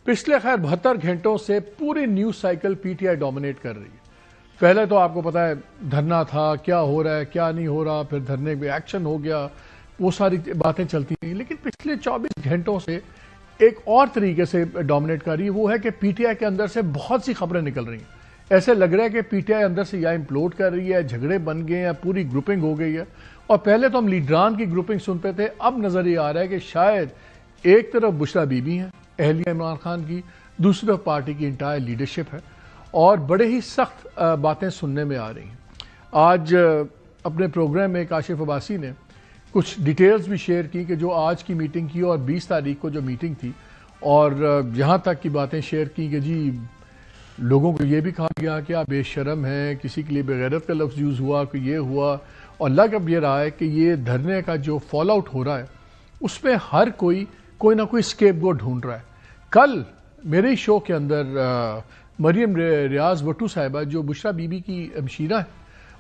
पिछले खैर 72 घंटों से पूरी न्यूज साइकिल पीटीआई डोमिनेट कर रही है। पहले तो आपको पता है धरना था, क्या हो रहा है क्या नहीं हो रहा, फिर धरने पे एक्शन हो गया, वो सारी बातें चलती रही। लेकिन पिछले 24 घंटों से एक और तरीके से डोमिनेट कर रही है, वो है कि पीटीआई के अंदर से बहुत सी खबरें निकल रही हैं। ऐसे लग रहा है कि पीटीआई अंदर से या इम्प्लोड कर रही है, झगड़े बन गए हैं, पूरी ग्रुपिंग हो गई है। और पहले तो हम लीडरान की ग्रुपिंग सुनते थे, अब नजर ये आ रहा है कि शायद एक तरफ बुशरा बीबी हैं अहलिया इमरान खान की, दूसरी तरफ पार्टी की इंटायर लीडरशिप है और बड़े ही सख्त बातें सुनने में आ रही हैं। आज अपने प्रोग्राम में काशिफ अब्बासी ने कुछ डिटेल्स भी शेयर की कि जो आज की मीटिंग की और 20 तारीख को जो मीटिंग थी, और यहाँ तक की बातें शेयर की कि जी लोगों को ये भी कहा गया कि आप बेशरम हैं, किसी के लिए बेगैरत का लफ्ज़ यूज़ हुआ, कि ये हुआ। और लग अब ये रहा है कि ये धरने का जो फॉल आउट हो रहा है उसमें हर कोई ना कोई स्केपगोट ढूंढ रहा है। कल मेरे ही शो के अंदर मरियम रियाज भट्टू साहिबा जो बुशरा बीबी की हमशीरा है,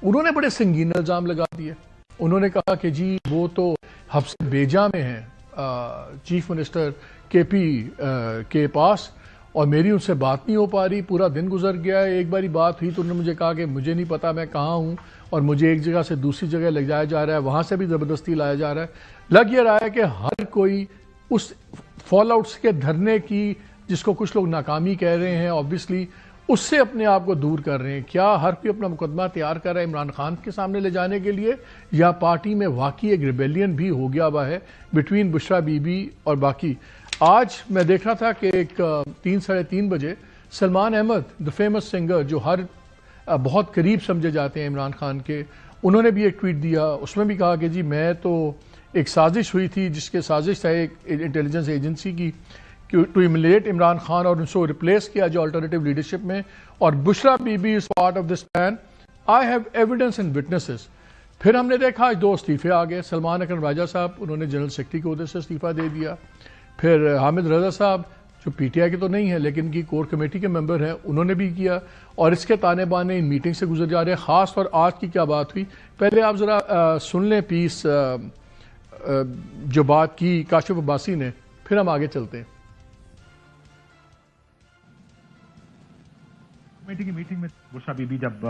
उन्होंने बड़े संगीन इल्ज़ाम लगा दिए। उन्होंने कहा कि जी वो तो हब्स बेजा में हैं चीफ मिनिस्टर केपी के पास, और मेरी उनसे बात नहीं हो पा रही, पूरा दिन गुजर गया है। एक बारी बात हुई तो उन्होंने मुझे कहा कि मुझे नहीं पता मैं कहाँ हूँ, और मुझे एक जगह से दूसरी जगह ले जाया जा रहा है, वहाँ से भी ज़बरदस्ती लाया जा रहा है। लग ये रहा है कि हर कोई उस फॉल आउट्स के धरने की, जिसको कुछ लोग नाकामी कह रहे हैं ऑब्वियसली, उससे अपने आप को दूर कर रहे हैं। क्या हर कोई अपना मुकदमा तैयार कर रहा है इमरान खान के सामने ले जाने के लिए, या पार्टी में वाकई एक रिबेलियन भी हो गया हुआ है बिटवीन बुशरा बीबी और बाकी। आज मैं देख रहा था कि एक 3-3:30 बजे Salman Ahmed the famous singer जो हर बहुत करीब समझे जाते हैं इमरान खान के, उन्होंने भी एक ट्वीट दिया। उसमें भी कहा कि जी मैं तो एक साजिश हुई थी, जिसके साजिश था एक इंटेलिजेंस एजेंसी की टू इमिलेट इमरान खान और उनको रिप्लेस किया जो अल्टरनेटिव लीडरशिप में, और Bushra Bibi is part of this plan. I have evidence and witnesses. फिर हमने देखा आज 2 इस्तीफे आ गए। सलमान अकरम राजा साहब, उन्होंने जनरल सेक्रेटरी के ओहदे से इस्तीफा दे दिया। फिर हामिद रजा साहब जो पीटीआई के तो नहीं है लेकिन की कोर कमेटी के मेंबर हैं, उन्होंने भी किया। और इसके ताने बाने इन मीटिंग से गुजर जा रहे हैं। खास तौर आज की क्या बात हुई, पहले आप जरा सुन लें पीस जो बात की काशिफ अब्बासी ने, फिर हम आगे चलते हैं। कमेटी की मीटिंग में बुशरा बीबी जब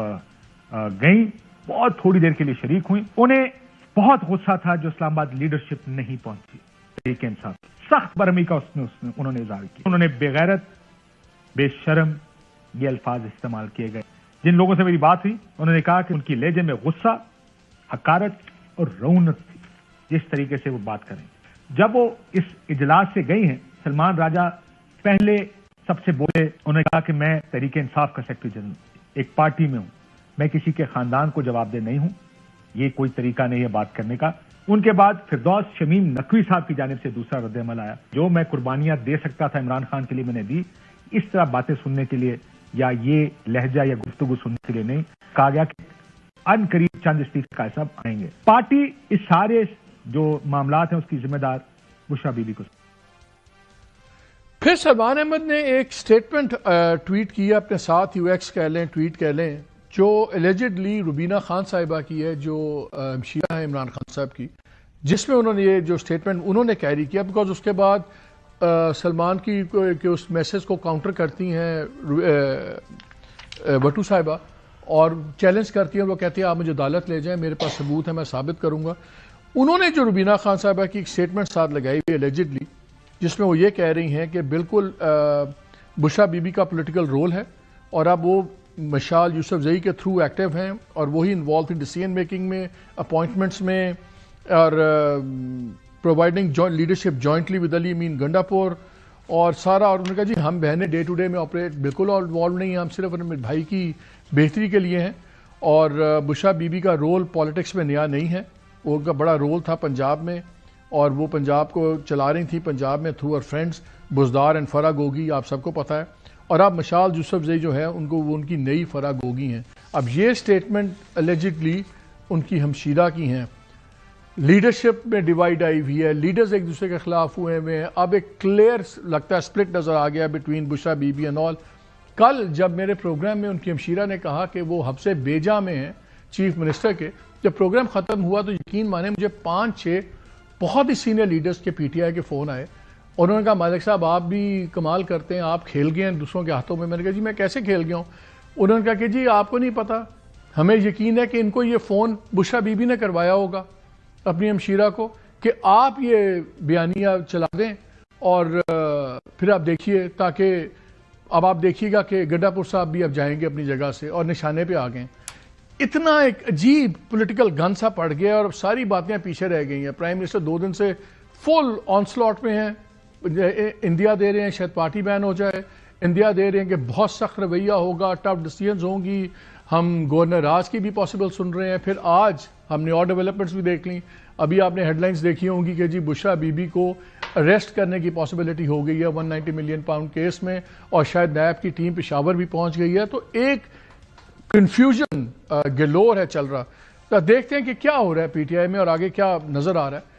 गई, बहुत थोड़ी देर के लिए शरीक हुई। उन्हें बहुत गुस्सा था जो इस्लामाबाद लीडरशिप नहीं पहुंची। तहरीक इंसाफ सख्त बरहमी का उन्होंने इज़हार किया। उन्होंने बेगैरत, बेशरम ये अल्फाज इस्तेमाल किए गए। जिन लोगों से मेरी बात हुई उन्होंने कहा कि उनकी लहजे में गुस्सा, हकारत और रौनक थी जिस तरीके से वो बात करें। जब वो इस इजलास से गई हैं, सलमान राजा पहले सबसे बोले। उन्होंने कहा कि मैं तहरीक इंसाफ का सेक्रेटरी जनरल, एक पार्टी में हूं, मैं किसी के खानदान को जवाबदेह नहीं हूं, ये कोई तरीका नहीं है बात करने का। उनके बाद फिरदौस शमीम नकवी साहब की जानिब से दूसरा रद्द-ए-अमल आया। जो मैं कुर्बानियां दे सकता था इमरान खान के लिए मैंने दी, इस तरह बातें सुनने के लिए या ये लहजा या गुफ्तगू सुनने के लिए नहीं। कहा गया कि अनकरीब चंद इस्तीफे का सब आएंगे। पार्टी इस सारे जो मामलात हैं उसकी जिम्मेदार बुशरा बीबी को। फिर सलमान अहमद ने एक स्टेटमेंट ट्वीट किया, अपने साथ यूएक्स कह लें, ट्वीट कह लें, जो एलिजिडली रुबीना खान साहिबा की है, जो हमशीरा है इमरान खान साहब की, जिसमें उन्होंने ये जो स्टेटमेंट उन्होंने कैरी किया। बिकॉज उसके बाद सलमान की उस मैसेज को काउंटर करती हैं भट्टू साहिबा और चैलेंज करती हैं। वो कहती है आप मुझे अदालत ले जाएं, मेरे पास सबूत है, मैं साबित करूंगा। उन्होंने जो रुबीना खान साहिबा की एक स्टेटमेंट साथ लगाई हुई एलिजिडली, जिसमें वो ये कह रही हैं कि बिल्कुल बुशरा बीबी का पॉलिटिकल रोल है और अब वो मशाल यूसुफजई के थ्रू एक्टिव हैं और वही इन्वॉल्व इन डिसीजन मेकिंग में, अपॉइंटमेंट्स में और providing leadership jointly with Ali mean Gandapur और सारा। और उन्होंने कहा जी हम बहनें डे टू डे में ऑपरेट बिल्कुल इन्वॉल्व नहीं हैं, हम सिर्फ अपने भाई की बेहतरी के लिए हैं। और बुशरा बीबी का रोल पॉलिटिक्स में नया नहीं है, वो उनका बड़ा रोल था पंजाब में, और वो पंजाब को चला रही थी पंजाब में थ्रू और फ्रेंड्स बुजदार एंड फरा गोगी, आप सबको पता है। और अब मशाल यूसुफजई जो है उनको वो उनकी नई फरा गोगी हैं। अब ये स्टेटमेंट एलिजिडली उनकी हमशीरा की हैं। लीडरशिप में डिवाइड आई हुई है, लीडर्स एक दूसरे के खिलाफ हुए हैं। अब एक क्लियर लगता है स्प्लिट नजर आ गया between Bushra Bibi and all. कल जब मेरे प्रोग्राम में उनकी हमशीरा ने कहा कि वो हब्से बेजा में हैं चीफ मिनिस्टर के, जब प्रोग्राम खत्म हुआ तो यकीन माने मुझे 5-6 बहुत ही सीनियर लीडर्स के पीटीआई के फ़ोन आए اور انہوں نے کہا مالک صاحب آپ بھی کمال کرتے ہیں, آپ کھیل گئے ہیں دوسروں کے ہاتھوں میں. میں نے کہا جی میں کیسے کھیل گیا ہوں؟ انہوں نے کہا کہ جی آپ کو نہیں پتا, ہمیں یقین ہے کہ ان کو یہ فون بشرا بی بی نے کروایا ہوگا اپنی ہمشیرہ کو کہ آپ یہ بیانیہ چلا دیں اور پھر آپ دیکھیے, تاکہ اب آپ دیکھیے گا کہ گڈا پور صاحب بھی اب جائیں گے اپنی جگہ سے اور نشانے پہ آ گئے. اتنا ایک عجیب پولیٹیکل گن سا پڑ گیا اور ساری باتیں پیچھے رہ گئی ہیں. پرائم منسٹر 2 دن سے فل آن سلاٹ میں ہیں, انڈیا دے رہے ہیں شاید پارٹی بین ہو جائے, انڈیا دے رہے ہیں کہ بہت سخت رویہ ہوگا, ٹف ڈیسیژنز ہوں گی, ہم گورنر راج کی بھی پاسبل سن رہے ہیں. پھر آج ہم نے اور ڈیولپمنٹس بھی دیکھ لیں, ابھی آپ نے ہیڈ لائنز دیکھی ہوں گی کہ جی بشرا بی بی کو اریسٹ کرنے کی پاسبلٹی ہو گئی ہے 190 ملین پاؤنڈ کیس میں, اور شاید نیب کی ٹیم پشاور بھی پہنچ گئی ہے. تو ایک کنفیوژن گلور ہے چل رہا. تو دیکھتے ہیں کہ کیا ہو رہا ہے پی ٹی آئی میں اور آگے کیا نظر آ رہا ہے.